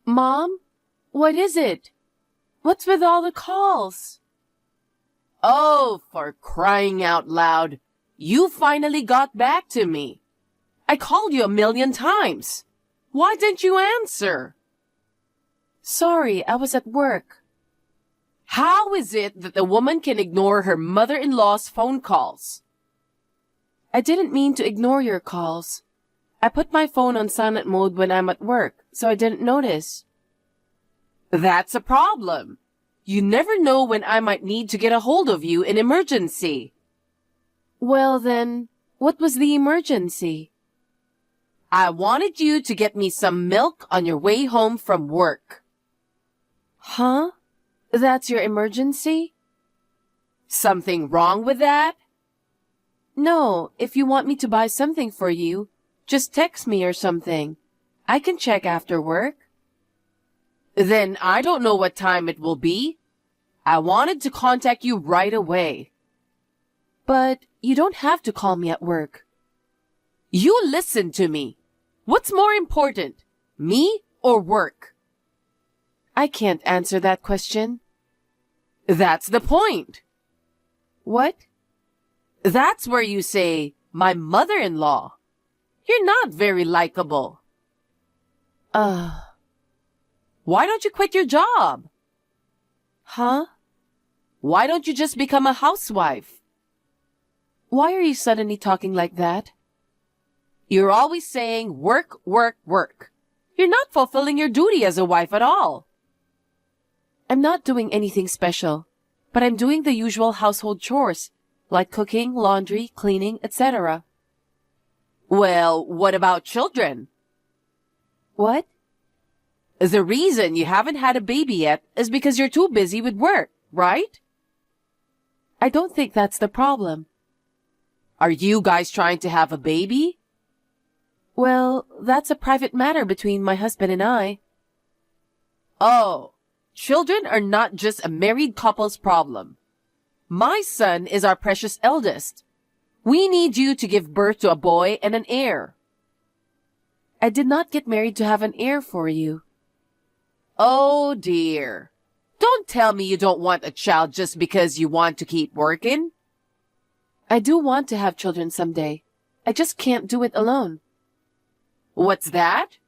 Mom? What is it? What's with all the calls? Oh, for crying out loud. You finally got back to me. I called you 1,000,000 times. Why didn't you answer? Sorry, I was at work. How is it that the woman can ignore her mother-in-law's phone calls? I didn't mean to ignore your calls. I put my phone on silent mode when I'm at work, so I didn't notice. That's a problem. You never know when I might need to get a hold of you in emergency. Well then, what was the emergency? I wanted you to get me some milk on your way home from work. Huh? That's your emergency? Something wrong with that? No, if you want me to buy something for you, just text me or something. I can check after work. Then I don't know what time it will be. I wanted to contact you right away. But you don't have to call me at work. You listen to me. What's more important, me or work? I can't answer that question. That's the point. What? That's where you say, my mother-in-law. You're not very likable. Why don't you quit your job? Huh? Why don't you just become a housewife? Why are you suddenly talking like that? You're always saying work, work, work. You're not fulfilling your duty as a wife at all. I'm not doing anything special, but I'm doing the usual household chores, like cooking, laundry, cleaning, etc. Well, what about children? What? The reason you haven't had a baby yet is because you're too busy with work, right? I don't think that's the problem. Are you guys trying to have a baby? Well, that's a private matter between my husband and I. Oh, children are not just a married couple's problem. My son is our precious eldest. We need you to give birth to a boy and an heir. I did not get married to have an heir for you. Oh dear. Don't tell me you don't want a child just because you want to keep working. I do want to have children someday. I just can't do it alone. What's that?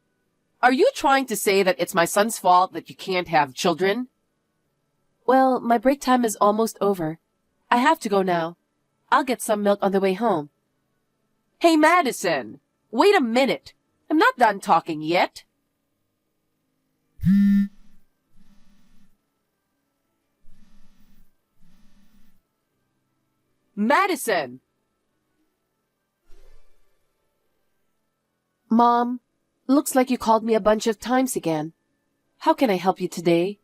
Are you trying to say that it's my son's fault that you can't have children? Well, my break time is almost over. I have to go now. I'll get some milk on the way home. Hey, Madison, wait a minute. I'm not done talking yet. Madison! Mom, looks like you called me a bunch of times again. How can I help you today?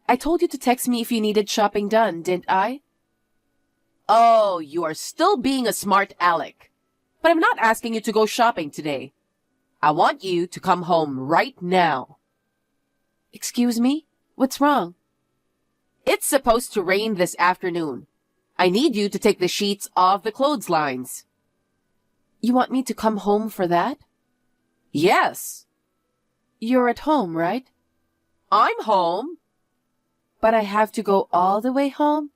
I told you to text me if you needed shopping done, didn't I? Oh, you are still being a smart aleck. But I'm not asking you to go shopping today. I want you to come home right now. Excuse me? What's wrong? It's supposed to rain this afternoon. I need you to take the sheets off the clotheslines. You want me to come home for that? Yes. You're at home, right? I'm home. But I have to go all the way home?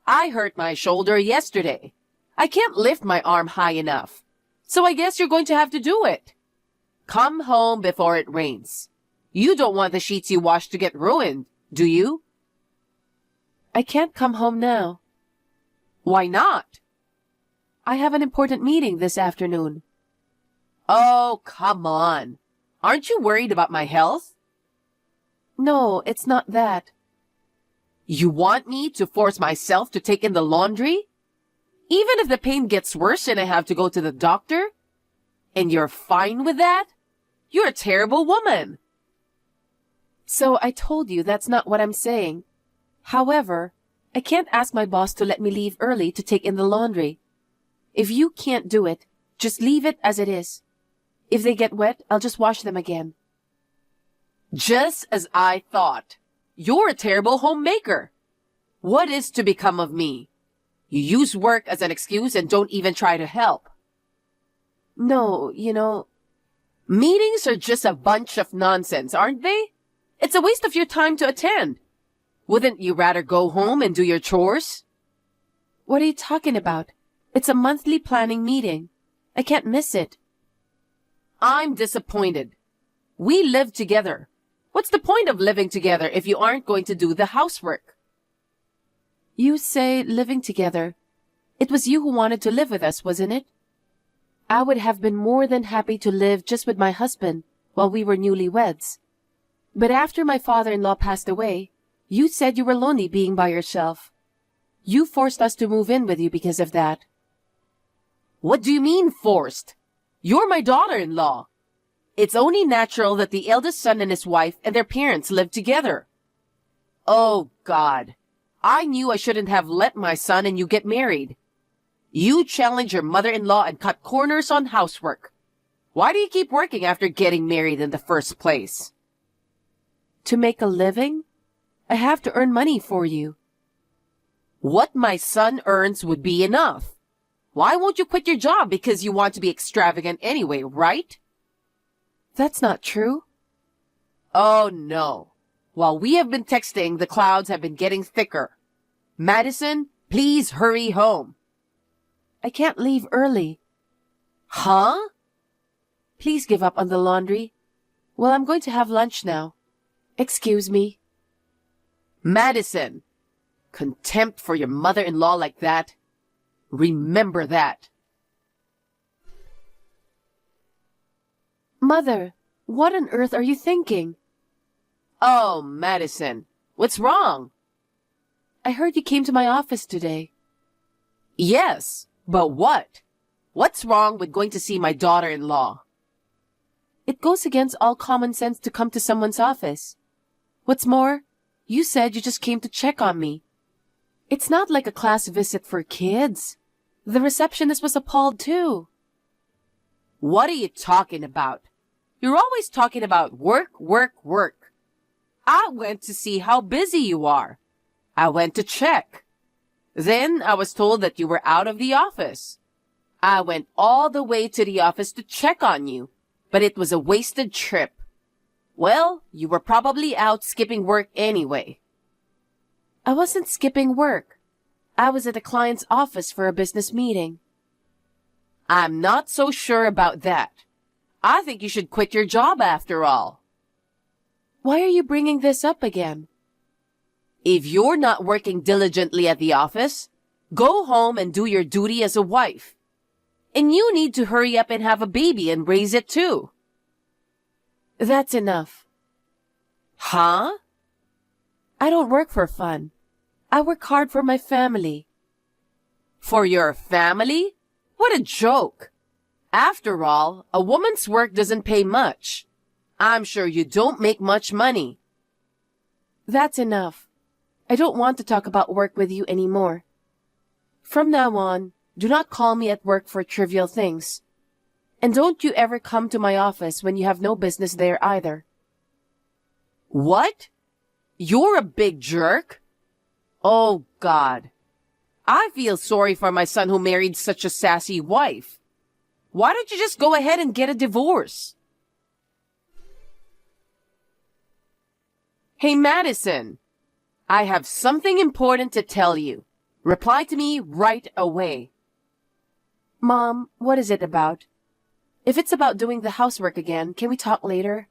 I hurt my shoulder yesterday. I can't lift my arm high enough. So I guess you're going to have to do it. Come home before it rains. You don't want the sheets you washed to get ruined, do you? I can't come home now. Why not? I have an important meeting this afternoon. Oh, come on. Aren't you worried about my health? No, it's not that. You want me to force myself to take in the laundry? Even if the pain gets worse and I have to go to the doctor? And you're fine with that? You're a terrible woman. So I told you that's not what I'm saying. However, I can't ask my boss to let me leave early to take in the laundry. If you can't do it, just leave it as it is. If they get wet, I'll just wash them again. Just as I thought. You're a terrible homemaker. What is to become of me? You use work as an excuse and don't even try to help. No, Meetings are just a bunch of nonsense, aren't they? It's a waste of your time to attend. Wouldn't you rather go home and do your chores? What are you talking about? It's a monthly planning meeting. I can't miss it. I'm disappointed. We live together. What's the point of living together if you aren't going to do the housework? You say living together. It was you who wanted to live with us, wasn't it? I would have been more than happy to live just with my husband while we were newlyweds. But after my father-in-law passed away, you said you were lonely being by yourself. You forced us to move in with you because of that. What do you mean forced? You're my daughter-in-law. It's only natural that the eldest son and his wife and their parents live together. Oh, God. I knew I shouldn't have let my son and you get married. You challenge your mother-in-law and cut corners on housework. Why do you keep working after getting married in the first place? To make a living? I have to earn money for you. What my son earns would be enough. Why won't you quit your job because you want to be extravagant anyway, right? That's not true. Oh, no. While we have been texting, the clouds have been getting thicker. Madison, please hurry home. I can't leave early. Huh? Please give up on the laundry. Well, I'm going to have lunch now. Excuse me. Madison, contempt for your mother-in-law like that. Remember that. Mother, what on earth are you thinking? Oh, Madison, what's wrong? I heard you came to my office today. Yes, but what? What's wrong with going to see my daughter-in-law? It goes against all common sense to come to someone's office. What's more, you said you just came to check on me. It's not like a class visit for kids. The receptionist was appalled too. What are you talking about? You're always talking about work, work, work. I went to see how busy you are. I went to check. Then I was told that you were out of the office. I went all the way to the office to check on you, but it was a wasted trip. Well, you were probably out skipping work anyway. I wasn't skipping work. I was at a client's office for a business meeting. I'm not so sure about that. I think you should quit your job after all. Why are you bringing this up again? If you're not working diligently at the office, go home and do your duty as a wife. And you need to hurry up and have a baby and raise it too. That's enough. Huh? I don't work for fun. I work hard for my family. For your family? What a joke. After all, a woman's work doesn't pay much. I'm sure you don't make much money. That's enough. I don't want to talk about work with you anymore. From now on, do not call me at work for trivial things. And don't you ever come to my office when you have no business there either. What? You're a big jerk? Oh, God. I feel sorry for my son who married such a sassy wife. Why don't you just go ahead and get a divorce? Hey, Madison. I have something important to tell you. Reply to me right away. Mom, what is it about? If it's about doing the housework again, can we talk later?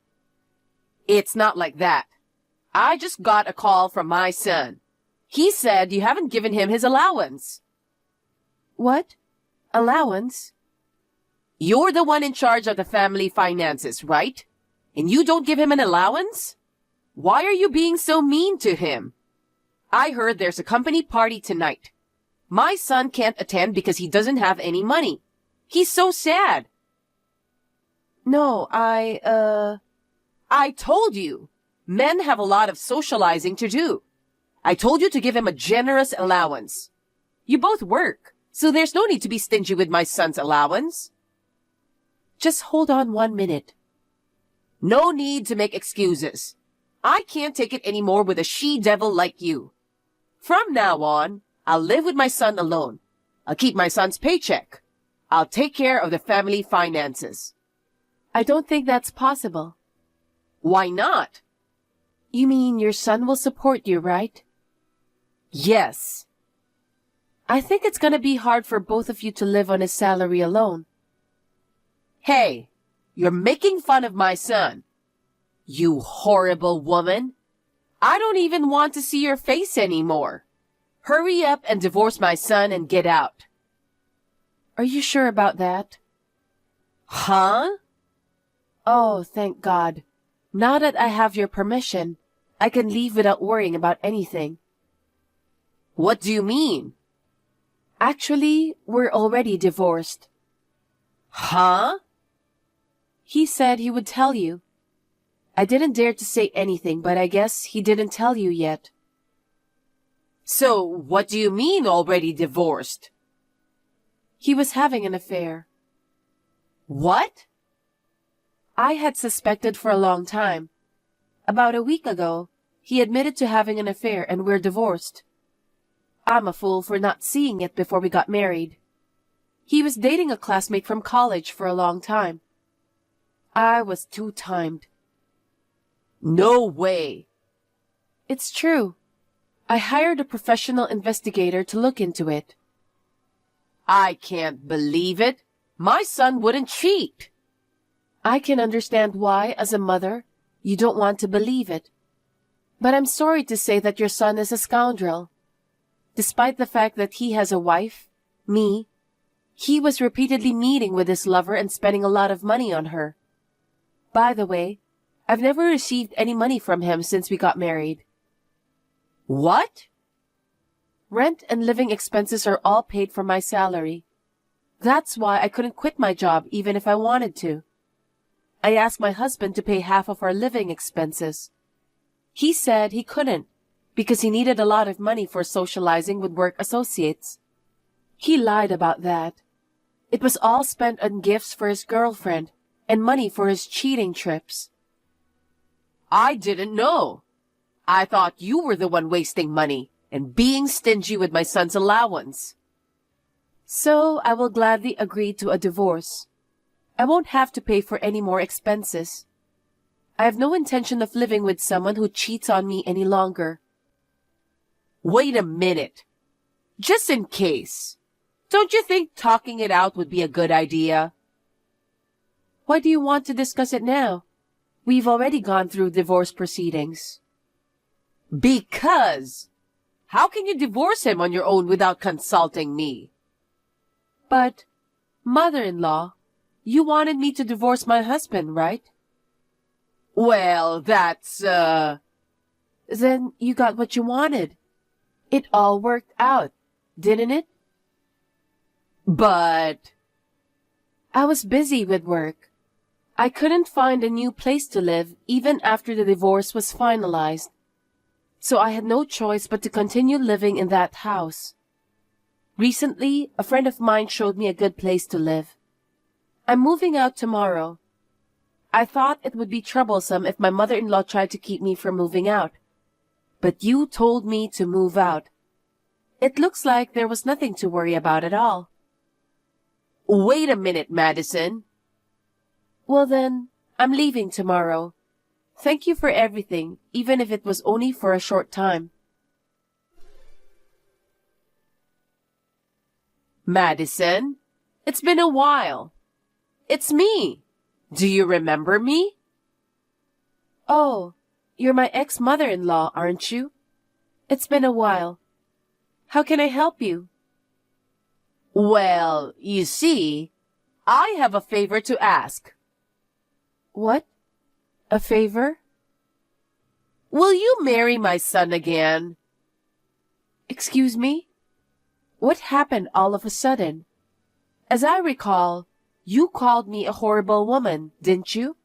It's not like that. I just got a call from my son. He said you haven't given him his allowance. What? Allowance? You're the one in charge of the family finances, right? And you don't give him an allowance? Why are you being so mean to him? I heard there's a company party tonight. My son can't attend because he doesn't have any money. He's so sad. No, I told you. Men have a lot of socializing to do. I told you to give him a generous allowance. You both work, so there's no need to be stingy with my son's allowance. Just hold on 1 minute. No need to make excuses. I can't take it anymore with a she-devil like you. From now on, I'll live with my son alone. I'll keep my son's paycheck. I'll take care of the family finances. I don't think that's possible. Why not? You mean your son will support you, right? Yes. I think it's gonna be hard for both of you to live on his salary alone. Hey, you're making fun of my son. You horrible woman. I don't even want to see your face anymore. Hurry up and divorce my son and get out. Are you sure about that? Huh? Oh, thank God. Now that I have your permission, I can leave without worrying about anything. What do you mean? Actually, we're already divorced. Huh? He said he would tell you. I didn't dare to say anything, but I guess he didn't tell you yet. So, what do you mean already divorced? He was having an affair. What? I had suspected for a long time. About a week ago, he admitted to having an affair and we're divorced. I'm a fool for not seeing it before we got married. He was dating a classmate from college for a long time. I was too timed. No way. It's true. I hired a professional investigator to look into it. I can't believe it. My son wouldn't cheat. I can understand why, as a mother, you don't want to believe it. But I'm sorry to say that your son is a scoundrel. Despite the fact that he has a wife, me, he was repeatedly meeting with his lover and spending a lot of money on her. By the way, I've never received any money from him since we got married. What? Rent and living expenses are all paid from my salary. That's why I couldn't quit my job even if I wanted to. I asked my husband to pay half of our living expenses. He said he couldn't because he needed a lot of money for socializing with work associates. He lied about that. It was all spent on gifts for his girlfriend and money for his cheating trips. I didn't know. I thought you were the one wasting money and being stingy with my son's allowance. So I will gladly agree to a divorce. I won't have to pay for any more expenses. I have no intention of living with someone who cheats on me any longer. Wait a minute. Just in case. Don't you think talking it out would be a good idea? Why do you want to discuss it now? We've already gone through divorce proceedings. Because. How can you divorce him on your own without consulting me? But, mother-in-law, you wanted me to divorce my husband, right? Well, that's, Then you got what you wanted. It all worked out, didn't it? But... I was busy with work. I couldn't find a new place to live even after the divorce was finalized. So I had no choice but to continue living in that house. Recently, a friend of mine showed me a good place to live. I'm moving out tomorrow. I thought it would be troublesome if my mother-in-law tried to keep me from moving out. But you told me to move out. It looks like there was nothing to worry about at all. Wait a minute, Madison. Well then, I'm leaving tomorrow. Thank you for everything, even if it was only for a short time. Madison, it's been a while. It's me. Do you remember me? Oh, you're my ex-mother-in-law, aren't you? It's been a while. How can I help you? Well, you see, I have a favor to ask. What? A favor? Will you marry my son again? Excuse me? What happened all of a sudden? As I recall, you called me a horrible woman, didn't you?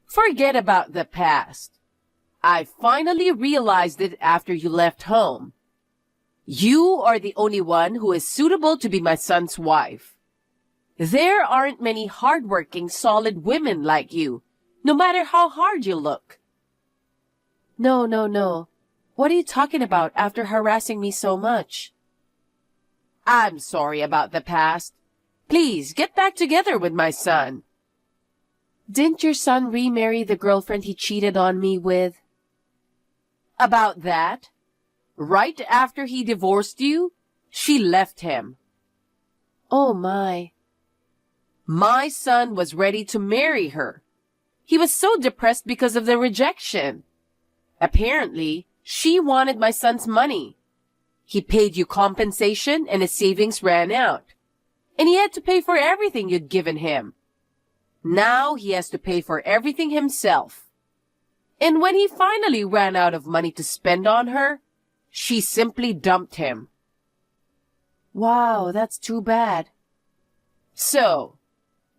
Forget about the past. I finally realized it after you left home. You are the only one who is suitable to be my son's wife. There aren't many hardworking, solid women like you, no matter how hard you look. No. What are you talking about after harassing me so much? I'm sorry about the past. Please get back together with my son. Didn't your son remarry the girlfriend he cheated on me with? About that? Right after he divorced you, she left him. Oh my. My son was ready to marry her. He was so depressed because of the rejection. Apparently, she wanted my son's money. He paid you compensation and his savings ran out. And he had to pay for everything you'd given him. Now he has to pay for everything himself. And when he finally ran out of money to spend on her, she simply dumped him. Wow, that's too bad. So,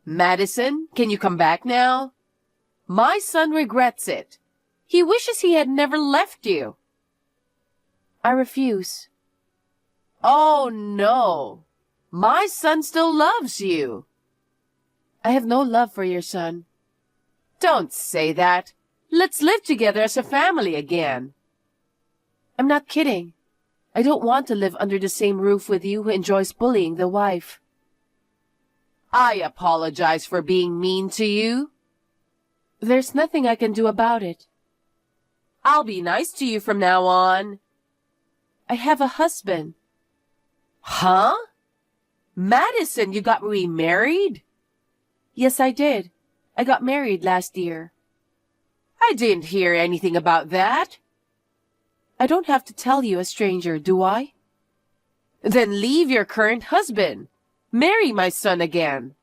Madison, can you come back now? My son regrets it. He wishes he had never left you. I refuse. Oh no. My son still loves you. I have no love for your son. Don't say that. Let's live together as a family again. I'm not kidding. I don't want to live under the same roof with you who enjoys bullying the wife. I apologize for being mean to you. There's nothing I can do about it. I'll be nice to you from now on. I have a husband. Huh? Madison, you got remarried? Yes, I did. I got married last year. I didn't hear anything about that. I don't have to tell you, a stranger, do I? Then leave your current husband. Marry my son again.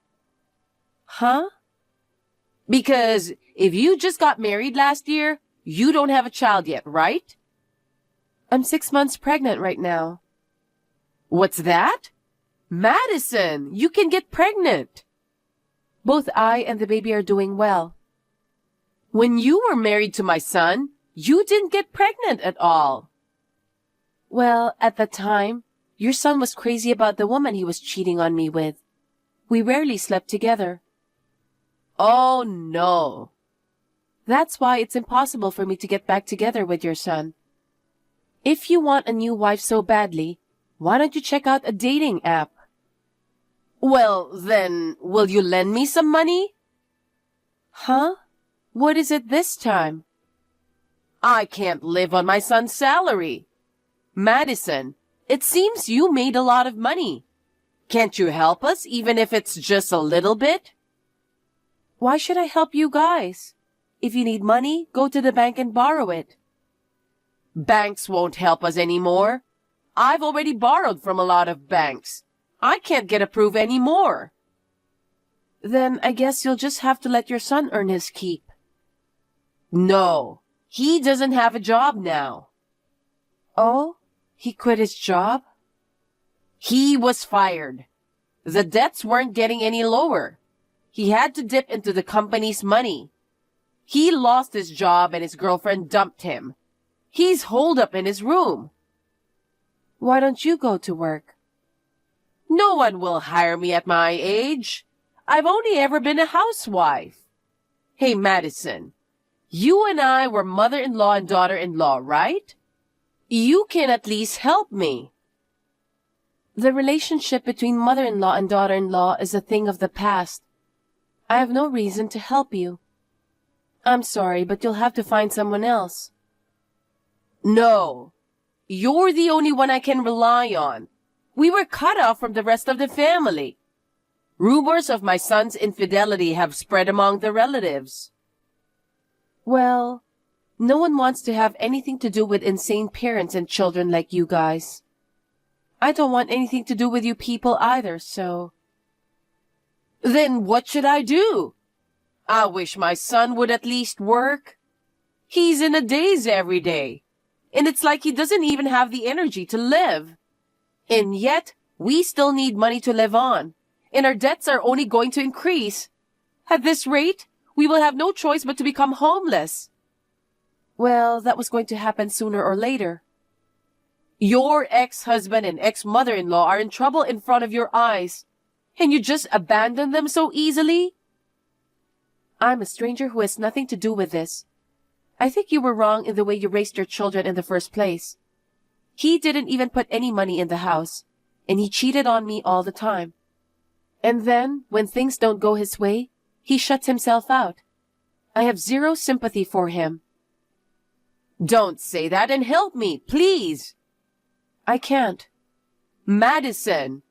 Huh? Because if you just got married last year, you don't have a child yet, right? I'm 6 months pregnant right now. What's that? Madison, you can get pregnant. Both I and the baby are doing well. When you were married to my son, you didn't get pregnant at all. Well, at the time, your son was crazy about the woman he was cheating on me with. We rarely slept together. Oh no. That's why it's impossible for me to get back together with your son. If you want a new wife so badly, why don't you check out a dating app? Well, then, will you lend me some money? Huh? What is it this time? I can't live on my son's salary. Madison, it seems you made a lot of money. Can't you help us, even if it's just a little bit? Why should I help you guys? If you need money, go to the bank and borrow it. Banks won't help us anymore. I've already borrowed from a lot of banks. I can't get approved anymore. Then I guess you'll just have to let your son earn his keep. No, he doesn't have a job now. Oh? He quit his job? He was fired. The debts weren't getting any lower. He had to dip into the company's money. He lost his job and his girlfriend dumped him. He's holed up in his room. Why don't you go to work? No one will hire me at my age. I've only ever been a housewife. Hey, Madison, you and I were mother-in-law and daughter-in-law, right? You can at least help me. The relationship between mother-in-law and daughter-in-law is a thing of the past. I have no reason to help you. I'm sorry, but you'll have to find someone else. No, you're the only one I can rely on. We were cut off from the rest of the family. Rumors of my son's infidelity have spread among the relatives. Well, no one wants to have anything to do with insane parents and children like you guys. I don't want anything to do with you people either, so... Then what should I do? I wish my son would at least work. He's in a daze every day, and it's like he doesn't even have the energy to live. And yet, we still need money to live on, and our debts are only going to increase. At this rate, we will have no choice but to become homeless. Well, that was going to happen sooner or later. Your ex-husband and ex-mother-in-law are in trouble in front of your eyes, and you just abandon them so easily? I'm a stranger who has nothing to do with this. I think you were wrong in the way you raised your children in the first place. He didn't even put any money in the house, and he cheated on me all the time. And then, when things don't go his way, he shuts himself out. I have zero sympathy for him. Don't say that and help me, please. I can't. Madison!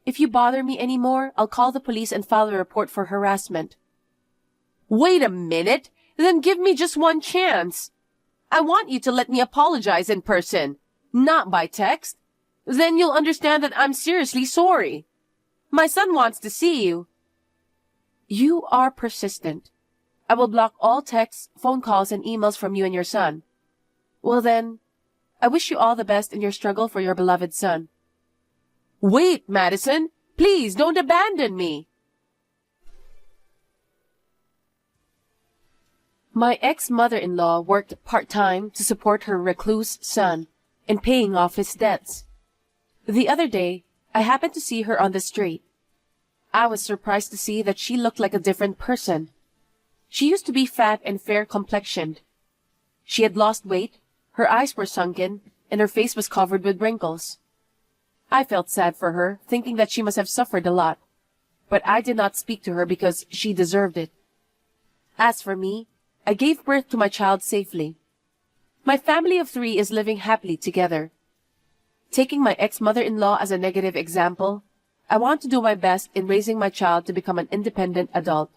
If you bother me anymore, I'll call the police and file a report for harassment. Wait a minute, then give me just one chance. I want you to let me apologize in person, not by text. Then you'll understand that I'm seriously sorry. My son wants to see you. You are persistent. I will block all texts, phone calls, and emails from you and your son. Well then, I wish you all the best in your struggle for your beloved son. Wait, Madison, please don't abandon me. My ex-mother-in-law worked part-time to support her recluse son in paying off his debts. The other day, I happened to see her on the street. I was surprised to see that she looked like a different person. She used to be fat and fair-complexioned. She had lost weight, her eyes were sunken, and her face was covered with wrinkles. I felt sad for her, thinking that she must have suffered a lot. But I did not speak to her because she deserved it. As for me, I gave birth to my child safely. My family of 3 is living happily together. Taking my ex-mother-in-law as a negative example, I want to do my best in raising my child to become an independent adult.